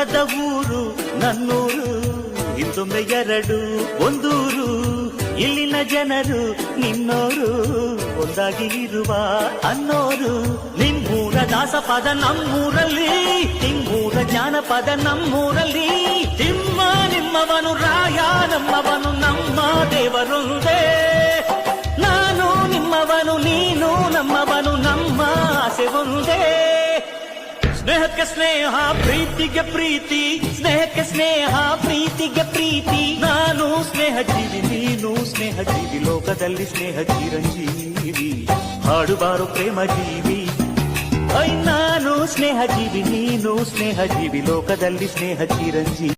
ಸುಖದ ಊರು ನನ್ನೂರು, ಹಿಂದೊಮ್ಮೆ ಎರಡು ಒಂದೂರು. ಇಲ್ಲಿನ ಜನರು ನಿನ್ನೋರು, ಒಂದಾಗಿ ಇರುವ ಅನ್ನೋರು. ನಿಮ್ಮೂರ ದಾಸಪದ ನಮ್ಮೂರಲ್ಲಿ, ನಿಮ್ಮೂರ ಜಾನಪದ ನಮ್ಮೂರಲ್ಲಿ. ತಿಮ್ಮ ನಿಮ್ಮವನು, ರಾಯ ನಮ್ಮವನು, ನಮ್ಮ ದೇವರೊಂದೇ. ನಾನು ನಿಮ್ಮವನು, ನೀನು ನಮ್ಮವನು, ನಮ್ಮ ಆಸೆ ಒಂದೇ. ಸ್ನೇಹಕ್ಕೆ ಸ್ನೇಹ, ಪ್ರೀತಿಗೆ ಪ್ರೀತಿ, ಸ್ನೇಹಕ್ಕೆ ಸ್ನೇಹ, ಪ್ರೀತಿಗೆ ಪ್ರೀತಿ. ನಾನು ಸ್ನೇಹ ಜೀವಿ, ನೀನು ಸ್ನೇಹ ಜೀವಿ, ಲೋಕದಲ್ಲಿ ಸ್ನೇಹ ಚಿರಂಜೀವಿ. ಹಾಡುಬಾರು ಪ್ರೇಮ ಜೀವಿ. ನಾನು ಸ್ನೇಹ ಜೀವಿ, ನೀನು ಸ್ನೇಹ ಜೀವಿ, ಲೋಕದಲ್ಲಿ ಸ್ನೇಹ ಚಿರಂಜೀವಿ.